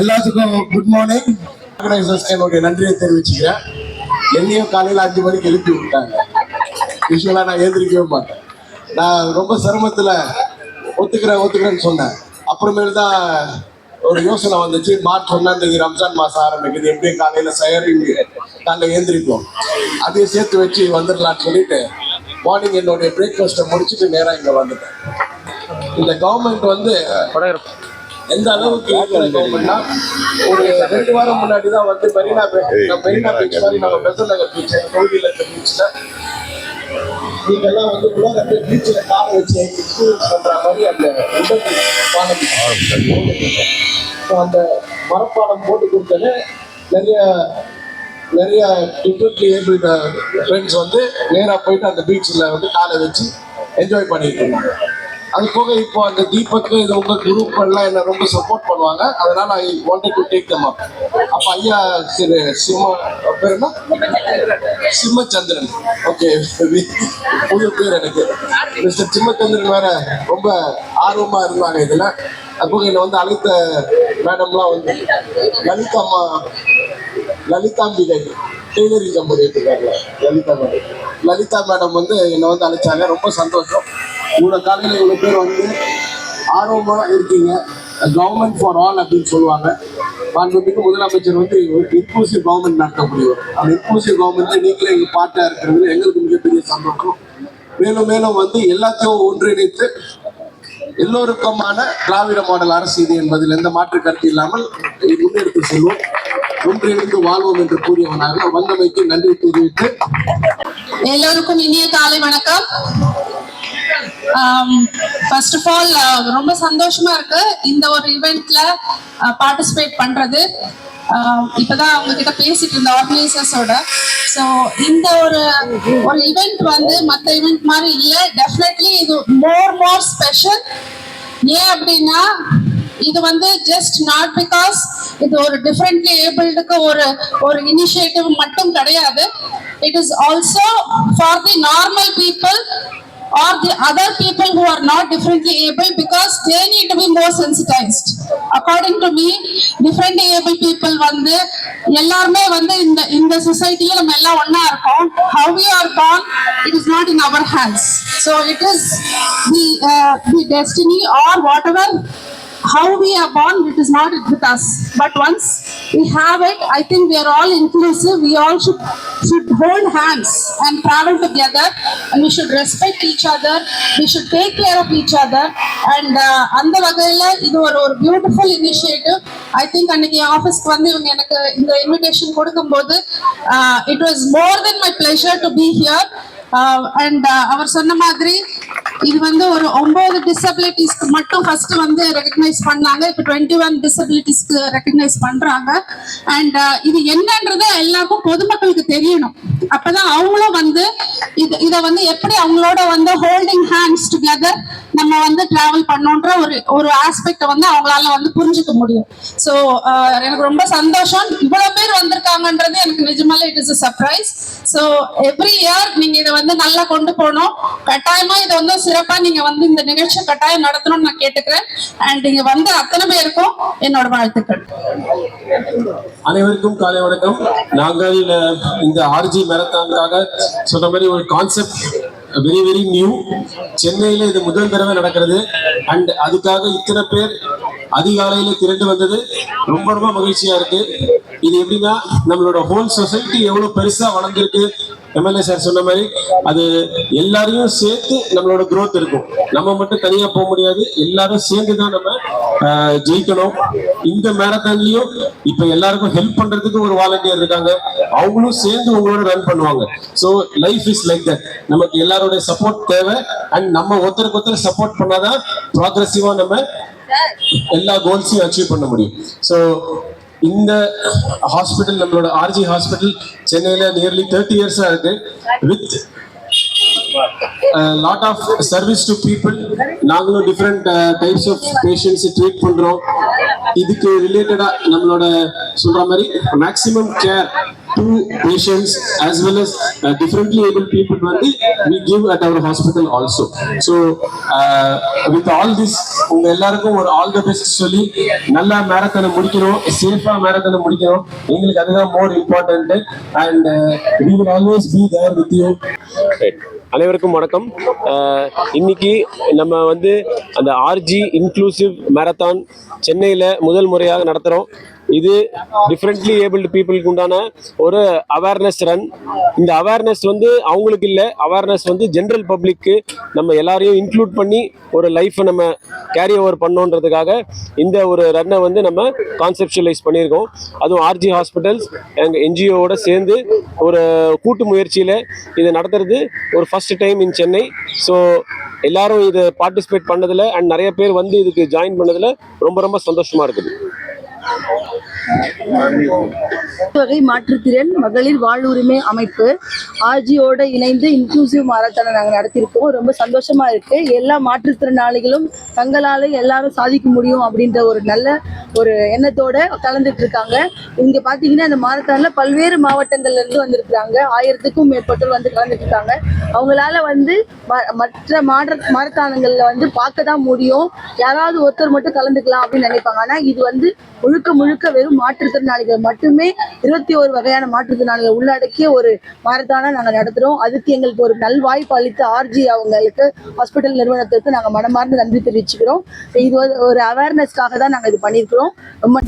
எல்லாத்துக்கும் good morning. ஆர்கனைசர்ஸ்க்கு என்னுடைய நன்றியை தெரிவிச்சுக்கிறேன். என்னையும் காலையில் 5 மணிக்கு எழுப்பி விட்டாங்க. யூஸ்வலாக நான் எழுந்திரிக்கவே மாட்டேன். நான் ரொம்ப சிரமத்தில் ஒத்துக்கிறேன்னு சொன்னேன். அப்புறமேல் தான் ஒரு யோசனை வந்துச்சு. மார்ச் 1ஆம் தேதி ரம்ஜான் மாதம் ஆரம்பிக்குது. எப்படியும் காலையில் காலையில் எழுந்திரிப்போம், அதையும் சேர்த்து வச்சு வந்துடலான்னு சொல்லிட்டு மார்னிங் என்னுடைய பிரேக்ஃபாஸ்ட்டை முடிச்சுட்டு நேராக இங்கே வந்துட்டேன். இந்த கவர்மெண்ட் வந்து எந்த அளவுக்கு கவர்மெண்ட்னா, ஒரு 2 வாரம் முன்னாடி தான் வந்து மெரினா பீச் மாதிரி நம்ம பெசல் நகர் பீச் தொகுதியில் இருக்க பீச்சில் நீங்கெல்லாம் வந்து உலக பீச்சில் காலை வச்சு எக்ஸ்பீரியன்ஸ் பண்ணுற மாதிரி அந்த பாலம் அந்த மரப்பாலம் போட்டு கொடுத்தது நிறைய டிஃப்ரெண்ட்லி ஏபிள்டு ஃப்ரெண்ட்ஸ் வந்து நேராக போயிட்டு அந்த பீச்சில் வந்து காலை வச்சு என்ஜாய் பண்ணிட்டு இருந்தாங்க. அது போக இப்போ அந்த தீபக்கு இது உங்க குரூப் எல்லாம் என்ன ரொம்ப சப்போர்ட் பண்ணுவாங்க. அதனால I wanted to take them up. அப்போ ஐயா திரு பேர் என்ன, சிம்மச்சந்திரன். ஓகே, புது பேர் எனக்கு. மிஸ்டர் சிம்மச்சந்திரன் வேற ரொம்ப ஆர்வமா இருந்தாங்க இதுல. அப்போ என்னை வந்து அழைத்த மேடம்லாம் வந்து லலிதாம்பிகை டெய்லரிங் கம்பெனி எடுத்துக்காங்க. லலிதா மேடம் வந்து என்னை வந்து அழைச்சாங்க. ரொம்ப சந்தோஷம். இவ்வளோ காலையில் இவ்வளோ பேர் வந்து ஆர்வமாக இருக்கீங்க. கவர்மெண்ட் ஃபார் ஆல் அப்படின்னு சொல்லுவாங்க. மாண்புமிகு முதலமைச்சர் வந்து இன்க்ளூசிவ் கவர்மெண்ட் நடத்தக்கூடியவர். அந்த இன்க்ளூசிவ் கவர்மெண்ட் நீங்களே எங்கள் பார்ட்டாக இருக்கிறது எங்களுக்கு மிகப்பெரிய சந்தோஷம். மேலும் மேலும் வந்து எல்லாத்தையும் ஒன்றிணைத்து எல்லோருக்குமான திராவிட மாடல் அரசு இது என்பதில் எந்த மாற்று கருத்து இல்லாமல் முன்னெடுத்து செல்வோம். ஒன்றிணைந்து வாழ்வோம் என்று கூறியவனாக வந்தமைக்கு நன்றி தெரிவித்து எல்லோருக்கும் இனிய காலை வணக்கம். ஃபர்ஸ்ட் ஆஃப் ஆல் ரொம்ப சந்தோஷமா இருக்கு இந்த ஒரு ஈவெண்ட்ல பார்ட்டிசிபேட் பண்றது. இப்பதான் அவங்க கிட்ட பேசிட்டு இருந்த ஆர்கனைசர்ஸோட. ஸோ இந்த ஒரு ஈவெண்ட் வந்து மற்ற ஈவெண்ட் மாதிரி இல்லை. டெஃபினெட்லி இது மோர் ஸ்பெஷல். ஏன் அப்படின்னா இது வந்து ஜஸ்ட் நாட் பிகாஸ் இது ஒரு டிஃப்ரெண்ட்லி ஏபிள்டுக்கு ஒரு இனிஷியேட்டிவ் மட்டும் கிடையாது. It is also for the normal people or the other people who are not differently able, because they need to be more sensitized. According to me, differently able people வந்து எல்லாருமே வந்து இந்த சொசைட்டில நம்ம எல்லாம் ஒண்ணா இருக்கோம். How we are born, it is not in our hands. So it is the destiny or whatever. How we are born, it is not with us. But once we have it, I think we are all inclusive. We all should hold hands and travel together, and we should respect each other. We should take care of each other. And அந்த வகையில இது ஒரு beautiful initiative. I think அன்னைக்கு ஆஃபீஸ்க்கு வந்து இவங்க எனக்கு இந்த இன்விடேஷன் கொடுக்கும்போது it was more than my pleasure to be here. And அவர் சொன்ன மாதிரி இது வந்து ஒரு 9 டிசபிலிட்டிஸ்க்கு மட்டும் ஃபர்ஸ்ட் வந்து ரெகக்னைஸ் பண்ணாங்க. இப்போ 21 டிசபிலிட்டிஸ்க்கு ரெகக்னைஸ் பண்றாங்க. அண்ட் இது என்னன்றது எல்லாருக்கும் பொதுமக்களுக்கு தெரியணும். அப்பதான் அவங்களும் வந்து இதை வந்து எப்படி அவங்களோட வந்து ஹோல்டிங் ஹேண்ட்ஸ் டுகெதர் நம்ம வந்து டிராவல் பண்ணோன்ற ஒரு ஆஸ்பெக்டை வந்து அவங்களால வந்து புரிஞ்சுக்க முடியும். ஸோ எனக்கு ரொம்ப சந்தோஷம். இவ்வளவு பேர் வந்திருக்காங்கன்றது எனக்கு நிஜமாலே it is a surprise. So every year நீங்க இதை வந்து நல்லா கொண்டு போகணும். கட்டாயமா இதை வந்து சிறப்பா நீங்க வந்து இந்த நிகழ்ச்சியை கட்டாயம் நடத்தணும்னு நான் கேட்டுக்கிறேன். அண்ட் இங்க வந்து அத்தனை பேருக்கும் என்னோட வாழ்த்துக்கள். அனைவருக்கும் காலை வணக்கம். நாங்கள் இந்த ஆர்ஜி மேரத்தானுக்காக சொன்ன மாதிரி ஒரு கான்செப்ட் வெரி வெரி நியூ. சென்னையில இது முதல் தடவை நடக்கிறது. அண்ட் அதுக்காக இத்தனை பேர் அதிகாலையில திரண்டு வந்தது ரொம்ப ரொம்ப மகிழ்ச்சியா இருக்கு. இது எப்படின்னா நம்மளோட ஹோல் சொசைட்டி எவ்வளவு பெருசா வளர்ந்துருக்கு. எம்எல்ஏ சார் சொன்ன மாதிரி அது எல்லாரையும் சேர்த்து நம்மளோட growth இருக்கும். நம்ம மட்டும் தனியா போக முடியாது. எல்லாரும் சேர்ந்துதான் நம்ம ஜெயிக்கணும். இந்த மேரத்தான்லயும் இப்ப எல்லாருக்கும் ஹெல்ப் பண்றதுக்கு ஒரு வாலண்டியர் இருக்காங்க. அவங்களும் சேர்ந்து உங்களோட ரன் பண்ணுவாங்க. So life is like that. நமக்கு எல்லாரோட சப்போர்ட் தேவை. அண்ட் நம்ம ஒருத்தருக்கு ஒருத்தர் சப்போர்ட் பண்ணாதான் ப்ராக்ரெசிவா நம்ம எல்லா கோல்ஸையும் அச்சீவ் பண்ண முடியும். ஸோ இந்த ஹாஸ்பிட்டல் நம்மளோட ஆர்ஜி ஹாஸ்பிட்டல் சென்னையில நியர்லி 30 இயர்ஸா இருக்கு. With lot of service to people. நாங்களும் different types of patients treat பண்றோம். இதுக்கு ரிலேட்டடா நம்மளோட சொல்ற மாதிரி maximum care to patients as well as differently able people வந்து we give at our hospital also. So with all this உங்க எல்லாருக்கும் ஒரு all the best சொல்லி நல்லா மேரத்தானை முடிக்கணும், சேஃபா மேரத்தானை முடிக்கணும். எங்களுக்கு அதுதான் more important and we will always be there with you. அனைவருக்கும் வணக்கம். இன்னைக்கு நம்ம வந்து அந்த ஆர்ஜி இன்க்ளூசிவ் மேரத்தான் சென்னையில் முதல் முறையாக நடத்துகிறோம். இது டிஃப்ரெண்ட்லி ஏபிள்டு பீப்புளுக்கு உண்டான ஒரு அவேர்னஸ் ரன். இந்த அவேர்னஸ் வந்து அவங்களுக்கு இல்லை, அவேர்னஸ் வந்து ஜென்ரல் பப்ளிக்கு நம்ம எல்லாரையும் இன்க்ளூட் பண்ணி ஒரு லைஃப்பை நம்ம கேரி ஓவர் பண்ணோன்றதுக்காக இந்த ஒரு ரன்னை வந்து நம்ம கான்செப்டுவலைஸ் பண்ணியிருக்கோம். அதுவும் ஆர்ஜி ஹாஸ்பிட்டல்ஸ் எங்கள் என்ஜிஓவோட சேர்ந்து ஒரு கூட்டு முயற்சியில் இதை நடத்துறது ஒரு first time in Chennai. So எல்லாரும் இதை பார்ட்டிசிபேட் பண்ணதில் அண்ட் நிறைய பேர் வந்து இதுக்கு ஜாயின் பண்ணதில் ரொம்ப ரொம்ப சந்தோஷமாக இருக்குது. வகை மாற்றுத்திறன் மகளிர் வாழ்வுரிமை அமைப்பு ஆர்ஜியோட இணைந்து இன்க்ளூசிவ் மாரத்தானை நாங்கள் நடத்தியிருக்கோம். ரொம்ப சந்தோஷமா இருக்கு. எல்லா மாற்றுத்திறனாளிகளும் தங்களால எல்லாரும் சாதிக்க முடியும் அப்படின்ற ஒரு நல்ல ஒரு எண்ணத்தோட கலந்துட்டு இருக்காங்க. இங்க பாத்தீங்கன்னா இந்த மாரத்தான்ல பல்வேறு மாவட்டங்கள்ல இருந்து வந்திருக்காங்க. 1000க்கும் மேற்பட்டோர் வந்து கலந்துட்டு இருக்காங்க. அவங்களால வந்து மற்ற மாரத்தானங்கள்ல வந்து பார்க்க தான் முடியும், யாராவது ஒருத்தர் மட்டும் கலந்துக்கலாம் அப்படின்னு நினைப்பாங்க. ஆனா இது வந்து முழுக்க முழுக்க வெறும் மாற்றுத்திறனாளிகள் மட்டுமே 21 வகையான மாற்றுத்திறனாளிகள் உள்ளடக்கிய ஒரு மாரத்தானை நாங்கள் நடத்துகிறோம். அதுக்கு எங்களுக்கு ஒரு நல்வாய்ப்பு அளித்த ஆர்ஜி அவங்களுக்கு ஹாஸ்பிட்டல் நிறுவனத்திற்கு நாங்கள் மனமார்ந்து நன்றி தெரிவிச்சுக்கிறோம். இது ஒரு அவேர்னஸ்க்காக தான் நாங்கள் இது பண்ணியிருக்கிறோம். ரொம்ப